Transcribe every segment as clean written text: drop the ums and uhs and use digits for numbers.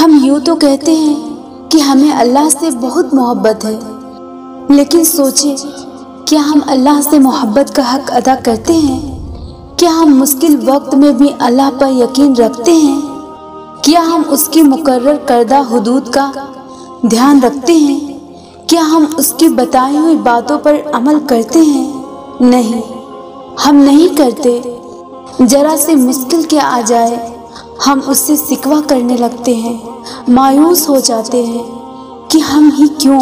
ہم یوں تو کہتے ہیں کہ ہمیں اللہ سے بہت محبت ہے، لیکن سوچیں، کیا ہم اللہ سے محبت کا حق ادا کرتے ہیں؟ کیا ہم مشکل وقت میں بھی اللہ پر یقین رکھتے ہیں؟ کیا ہم اس کی مقرر کردہ حدود کا دھیان رکھتے ہیں؟ کیا ہم اس کی بتائی ہوئی باتوں پر عمل کرتے ہیں؟ نہیں، ہم نہیں کرتے۔ ذرا سے مشکل کیا آ جائے، ہم اس سے شکوہ کرنے لگتے ہیں، مایوس ہو جاتے ہیں کہ ہم ہی کیوں،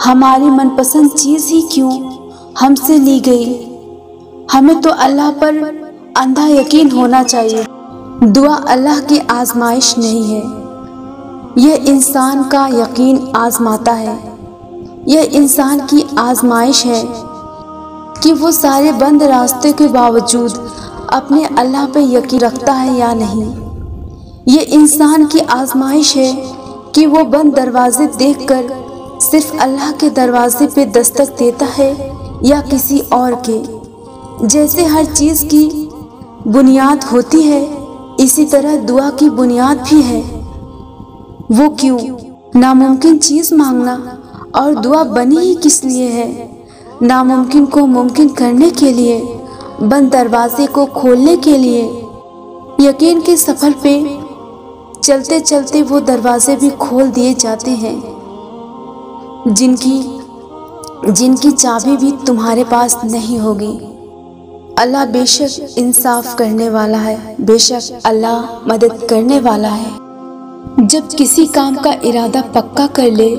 ہماری من پسند چیز ہی کیوں ہم سے لی گئی۔ ہمیں تو اللہ پر اندھا یقین ہونا چاہیے۔ دعا اللہ کی آزمائش نہیں ہے، یہ انسان کا یقین آزماتا ہے۔ یہ انسان کی آزمائش ہے کہ وہ سارے بند راستے کے باوجود اپنے اللہ پہ یقین رکھتا ہے یا نہیں۔ یہ انسان کی آزمائش ہے کہ وہ بند دروازے دیکھ کر صرف اللہ کے دروازے پہ دستک دیتا ہے یا کسی اور کے۔ جیسے ہر چیز کی بنیاد ہوتی ہے، اسی طرح دعا کی بنیاد بھی ہے۔ وہ کیوں؟ ناممکن چیز مانگنا اور دعا بنی ہی کس لیے ہے؟ ناممکن کو ممکن کرنے کے لیے، بند دروازے کو کھولنے کے لیے۔ یقین کے سفر پہ چلتے چلتے وہ دروازے بھی کھول دیے جاتے ہیں جن کی چابی بھی تمہارے پاس نہیں ہوگی۔ اللہ بے شک انصاف کرنے والا ہے، بے شک اللہ مدد کرنے والا ہے۔ جب کسی کام کا ارادہ پکا کر لے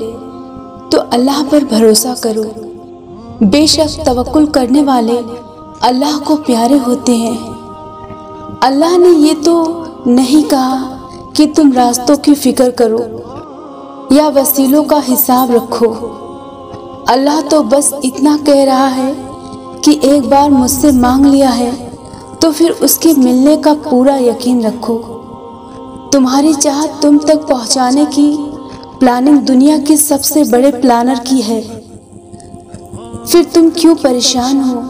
تو اللہ پر بھروسہ کرو، بے شک توکل کرنے والے اللہ کو پیارے ہوتے ہیں۔ اللہ نے یہ تو نہیں کہا کہ تم راستوں کی فکر کرو یا وسیلوں کا حساب رکھو۔ اللہ تو بس اتنا کہہ رہا ہے کہ ایک بار مجھ سے مانگ لیا ہے تو پھر اس کے ملنے کا پورا یقین رکھو۔ تمہاری چاہت تم تک پہنچانے کی پلاننگ دنیا کے سب سے بڑے پلانر کی ہے، پھر تم کیوں پریشان ہو؟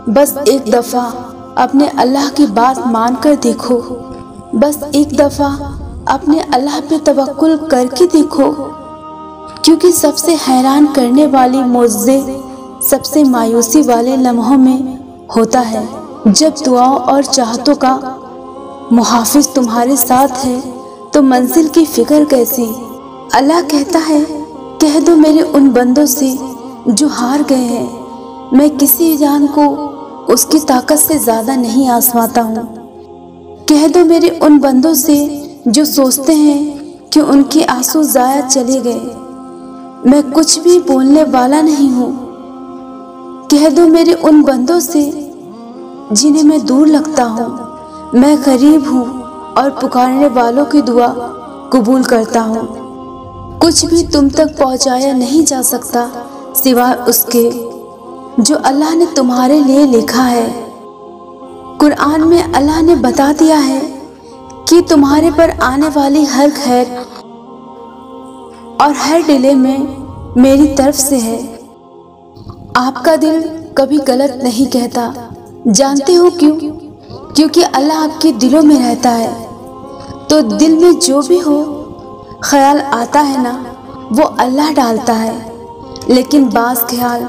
بس ایک دفعہ اپنے اللہ کی بات مان کر دیکھو، بس ایک دفعہ اپنے اللہ پہ توکل کر کے دیکھو، کیونکہ سب سے حیران کرنے والی معجزے سب سے مایوسی والے لمحوں میں ہوتا ہے۔ جب دعاؤں اور چاہتوں کا محافظ تمہارے ساتھ ہے تو منزل کی فکر کیسی؟ اللہ کہتا ہے، کہہ دو میرے ان بندوں سے جو ہار گئے ہیں، میں کسی جان کو اس کی طاقت سے زیادہ نہیں آزماتا ہوں۔ کہہ دو میرے ان بندوں سے جو سوچتے ہیں کہ ان کے آنسو ضائع چلے گئے، میں کچھ بھی بولنے والا نہیں ہوں۔ کہہ دو میرے ان بندوں سے جنہیں میں دور لگتا ہوں، میں قریب ہوں اور پکارنے والوں کی دعا قبول کرتا ہوں۔ کچھ بھی تم تک پہنچایا نہیں جا سکتا سوائے اس کے جو اللہ نے تمہارے لیے لکھا ہے۔ قرآن میں اللہ نے بتا دیا ہے کہ تمہارے پر آنے والی ہر خیر اور ہر ڈیلے میں میری طرف سے ہے۔ آپ کا دل کبھی غلط نہیں کہتا، جانتے ہو کیوں؟ کیونکہ اللہ آپ کے دلوں میں رہتا ہے۔ تو دل میں جو بھی ہو خیال آتا ہے نا، وہ اللہ ڈالتا ہے۔ لیکن بعض خیال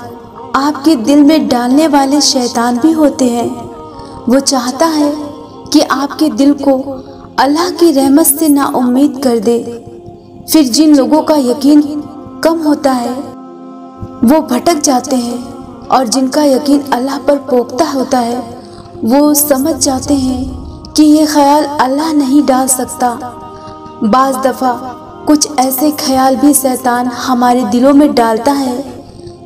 آپ کے دل میں ڈالنے والے شیطان بھی ہوتے ہیں۔ وہ چاہتا ہے کہ آپ کے دل کو اللہ کی رحمت سے نا امید کر دے۔ پھر جن لوگوں کا یقین کم ہوتا ہے وہ بھٹک جاتے ہیں، اور جن کا یقین اللہ پر پختہ ہوتا ہے وہ سمجھ جاتے ہیں کہ یہ خیال اللہ نہیں ڈال سکتا۔ بعض دفعہ کچھ ایسے خیال بھی شیطان ہمارے دلوں میں ڈالتا ہے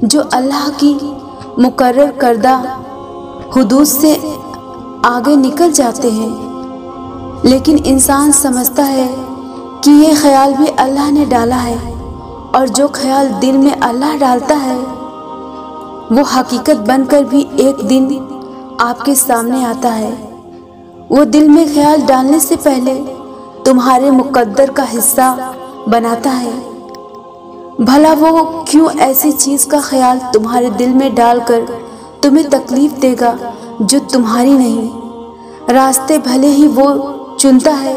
جو اللہ کی مقرر کردہ حدود سے آگے نکل جاتے ہیں، لیکن انسان سمجھتا ہے کہ یہ خیال بھی اللہ نے ڈالا ہے، اور جو خیال دل میں اللہ ڈالتا ہے وہ حقیقت بن کر بھی ایک دن آپ کے سامنے آتا ہے۔ وہ دل میں خیال ڈالنے سے پہلے تمہارے مقدر کا حصہ بناتا ہے۔ بھلا وہ کیوں ایسی چیز کا خیال تمہارے دل میں ڈال کر تمہیں تکلیف دے گا جو تمہاری نہیں؟ راستے بھلے ہی وہ چنتا ہے،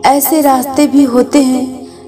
ایسے راستے بھی ہوتے ہیں